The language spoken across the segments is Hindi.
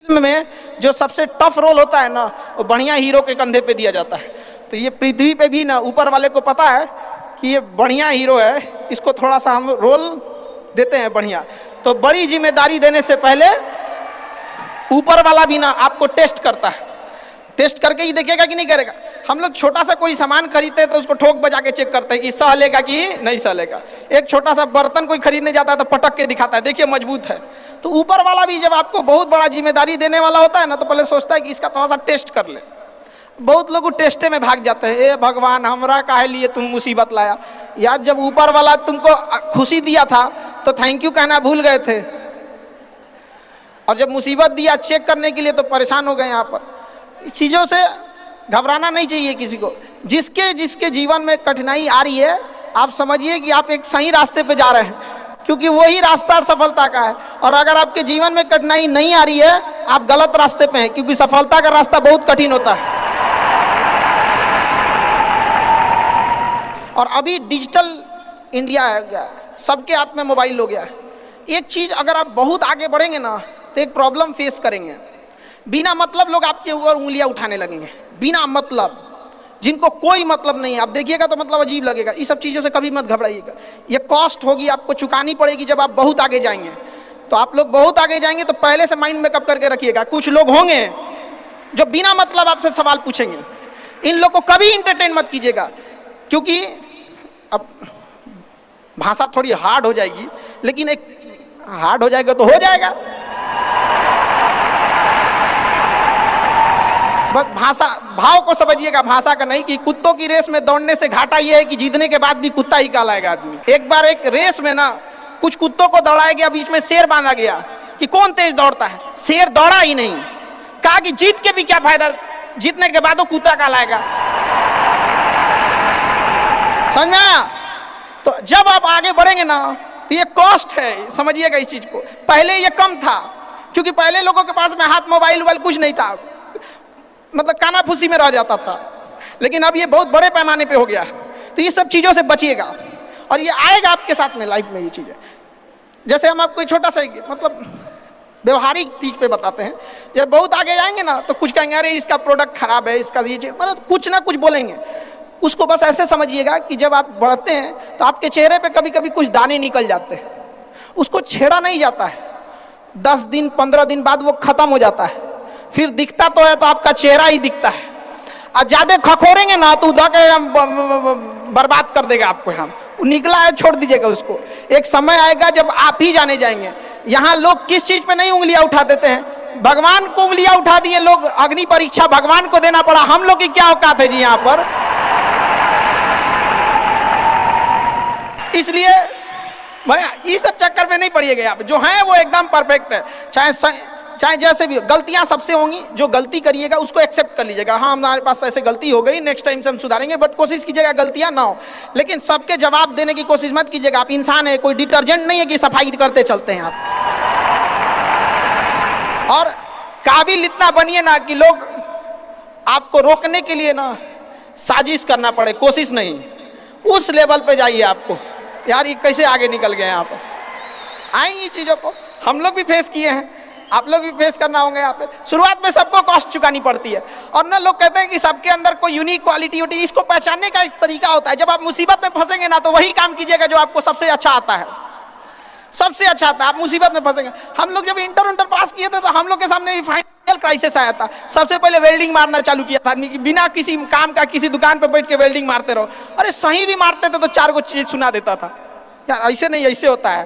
फिल्म में जो सबसे टफ रोल होता है ना, वो बढ़िया हीरो के कंधे पे दिया जाता है। तो ये पृथ्वी पे भी ना ऊपर वाले को पता है कि ये बढ़िया हीरो है, इसको थोड़ा सा हम रोल देते हैं बढ़िया। तो बड़ी जिम्मेदारी देने से पहले ऊपर वाला भी ना आपको टेस्ट करता है, टेस्ट करके ही देखेगा कि नहीं करेगा। हम लोग छोटा सा कोई सामान खरीदते हैं तो उसको ठोक बजा के चेक करते हैं कि सह लेगा कि नहीं सह लेगा। एक छोटा सा बर्तन कोई खरीदने जाता है तो पटक के दिखाता है, देखिए मजबूत है। तो ऊपर वाला भी जब आपको बहुत बड़ा जिम्मेदारी देने वाला होता है ना, तो पहले सोचता है कि इसका थोड़ा सा टेस्ट कर ले। बहुत लोग टेस्टे में भाग जाते हैं, ए भगवान हमरा काहे लिए तुम मुसीबत लाया। यार जब ऊपर वाला तुमको खुशी दिया था तो थैंक यू कहना भूल गए थे, और जब मुसीबत दिया चेक करने के लिए तो परेशान हो गए। यहाँ पर इस चीज़ों से घबराना नहीं चाहिए किसी को। जिसके जिसके जीवन में कठिनाई आ रही है, आप समझिए कि आप एक सही रास्ते पे जा रहे हैं, क्योंकि वही रास्ता सफलता का है। और अगर आपके जीवन में कठिनाई नहीं आ रही है, आप गलत रास्ते पे हैं, क्योंकि सफलता का रास्ता बहुत कठिन होता है। और अभी डिजिटल इंडिया है, सबके हाथ में मोबाइल हो गया है। एक चीज़ अगर आप बहुत आगे बढ़ेंगे ना, तो एक प्रॉब्लम फेस करेंगे। बिना मतलब लोग आपके ऊपर उंगलियां उठाने लगेंगे, बिना मतलब, जिनको कोई मतलब नहीं है। आप देखिएगा तो मतलब अजीब लगेगा। इस सब चीज़ों से कभी मत घबराइएगा। ये कॉस्ट होगी, आपको चुकानी पड़ेगी जब आप बहुत आगे जाएंगे। तो आप लोग बहुत आगे जाएंगे तो पहले से माइंड मेकअप करके रखिएगा। कुछ लोग होंगे जो बिना मतलब आपसे सवाल पूछेंगे, इन लोग को कभी इंटरटेन मत कीजिएगा, क्योंकि अब भाषा थोड़ी हार्ड हो जाएगी, लेकिन एक हार्ड हो जाएगा तो हो जाएगा। बस भाषा भाव को समझिएगा, भाषा का नहीं। कि कुत्तों की रेस में दौड़ने से घाटा ये है कि जीतने के बाद भी कुत्ता ही कहलाएगा आदमी। एक बार एक रेस में ना कुछ कुत्तों को दौड़ाया गया, बीच में शेर बांधा गया कि कौन तेज दौड़ता है। शेर दौड़ा ही नहीं, कहा कि जीत के भी क्या फायदा, जीतने के बाद वो कुत्ता कहलाएगा। समझ में आया? तो जब आप आगे बढ़ेंगे ना, तो ये कॉस्ट है, समझिएगा इस चीज को। पहले ये कम था, क्योंकि पहले लोगों के पास में हाथ मोबाइल वोबाइल कुछ नहीं था, मतलब कानाफूसी में रह जाता था। लेकिन अब ये बहुत बड़े पैमाने पे हो गया। तो ये सब चीज़ों से बचिएगा, और ये आएगा आपके साथ में लाइफ में ये चीज़ें। जैसे हम आपको छोटा सा मतलब व्यवहारिक चीज़ पे बताते हैं। जब बहुत आगे जाएंगे ना, तो कुछ कहेंगे अरे इसका प्रोडक्ट खराब है, इसका ये चीज़, मतलब कुछ ना कुछ बोलेंगे। उसको बस ऐसे समझिएगा कि जब आप बढ़ते हैं तो आपके चेहरे पे कभी कभी कुछ दाने निकल जाते हैं, उसको छेड़ा नहीं जाता है। 10 दिन 15 दिन बाद वो खत्म हो जाता है, फिर दिखता तो है तो आपका चेहरा ही दिखता है। और ज्यादा खखोरेंगे ना तो उधर के बर्बाद कर देगा आपको। हम निकला है छोड़ दीजिएगा उसको। एक समय आएगा जब आप ही जाने जाएंगे। यहाँ लोग किस चीज पे नहीं उंगलियां उठा देते हैं, भगवान को उंगलियां उठा दिए लोग। अग्नि परीक्षा भगवान को देना पड़ा, हम लोग की क्या औकात है जी यहाँ पर। इसलिए भाई इस सब चक्कर में नहीं पड़िएगा। आप जो हैं वो एकदम परफेक्ट है, चाहे जैसे भी। गलतियां सबसे होंगी, जो गलती करिएगा उसको एक्सेप्ट कर लीजिएगा। हाँ हमारे पास ऐसे गलती हो गई, नेक्स्ट टाइम से हम सुधारेंगे, बट कोशिश कीजिएगा गलतियां ना हो। लेकिन सबके जवाब देने की कोशिश मत कीजिएगा। आप इंसान है, कोई डिटर्जेंट नहीं है कि सफाई करते चलते हैं आप। और काबिल इतना बनिए ना कि लोग आपको रोकने के लिए ना साजिश करना पड़े, कोशिश नहीं। उस लेवल पे जाइए। आपको यार ये कैसे आगे निकल गए यहाँ पर। आएंगी चीज़ों को हम लोग भी फेस किए हैं, आप लोग भी फेस करना होंगे। यहाँ पे शुरुआत में सबको कॉस्ट चुकानी पड़ती है। और ना लोग कहते हैं कि सबके अंदर कोई यूनिक क्वालिटी होती है, इसको पहचानने का एक तरीका होता है। जब आप मुसीबत में फंसेंगे ना, तो वही काम कीजिएगा जो आपको सबसे अच्छा आता है, सबसे अच्छा आता है। आप मुसीबत में फंसेंगे। हम लोग जब इंटर पास किए थे तो हम लोग के सामने भी फाइनेंशियल क्राइसिस आया था। सबसे पहले वेल्डिंग मारना चालू किया था आदमी की, बिना किसी काम का किसी दुकान पर बैठ के वेल्डिंग मारते रहो। अरे सही भी मारते थे तो 4 को चीज सुना देता था, यार ऐसे नहीं ऐसे होता है,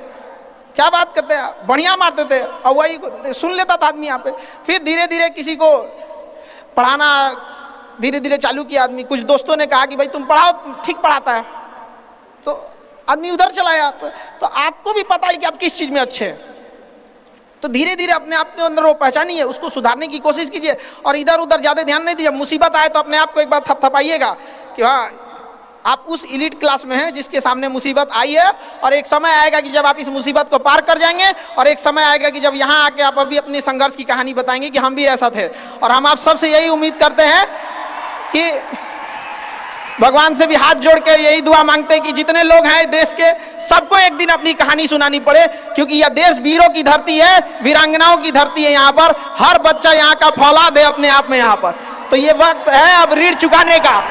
क्या बात करते हैं, बढ़िया मारते थे। और वही सुन लेता था आदमी यहाँ पे। फिर धीरे धीरे किसी को पढ़ाना धीरे धीरे चालू किया आदमी। कुछ दोस्तों ने कहा कि भाई तुम पढ़ाओ, ठीक पढ़ाता है, तो आदमी उधर चला गया। तो आपको भी पता है कि आप किस चीज़ में अच्छे हैं। तो धीरे धीरे अपने आप के अंदर वो पहचानिए, उसको सुधारने की कोशिश कीजिए, और इधर उधर ज़्यादा ध्यान नहीं दीजिए। मुसीबत आए तो अपने आप को एक बार थपथपाइएगा कि हाँ आप उस एलीट क्लास में हैं जिसके सामने मुसीबत आई है। और एक समय आएगा कि जब आप इस मुसीबत को पार कर जाएंगे, और एक समय आएगा कि जब यहाँ आके आप अभी अपने संघर्ष की कहानी बताएंगे कि हम भी ऐसा थे। और हम आप सबसे यही उम्मीद करते हैं कि भगवान से भी हाथ जोड़ के यही दुआ मांगते हैं कि जितने लोग हैं देश के, सबको एक दिन अपनी कहानी सुनानी पड़े, क्योंकि यह देश वीरों की धरती है, वीरांगनाओं की धरती है। यहाँ पर हर बच्चा यहाँ का फौलाद है अपने आप में यहाँ पर। तो ये वक्त है अब ऋण चुकाने का।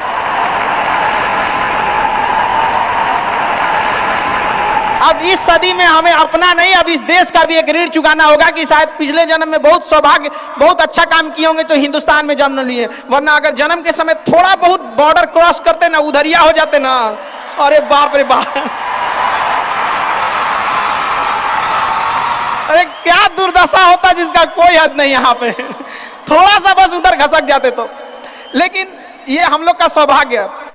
अब इस सदी में हमें अपना नहीं, अब इस देश का भी एक ऋण चुकाना होगा कि शायद पिछले जन्म में बहुत सौभाग्य, बहुत अच्छा काम किए होंगे तो हिंदुस्तान में जन्म लिए, वरना अगर जन्म के समय थोड़ा बहुत बॉर्डर क्रॉस करते ना, उधरिया हो जाते ना, अरे बाप रे बाप, अरे क्या दुर्दशा होता जिसका कोई हद नहीं यहाँ पे। थोड़ा सा बस उधर घसक जाते तो। लेकिन ये हम लोग का सौभाग्य है।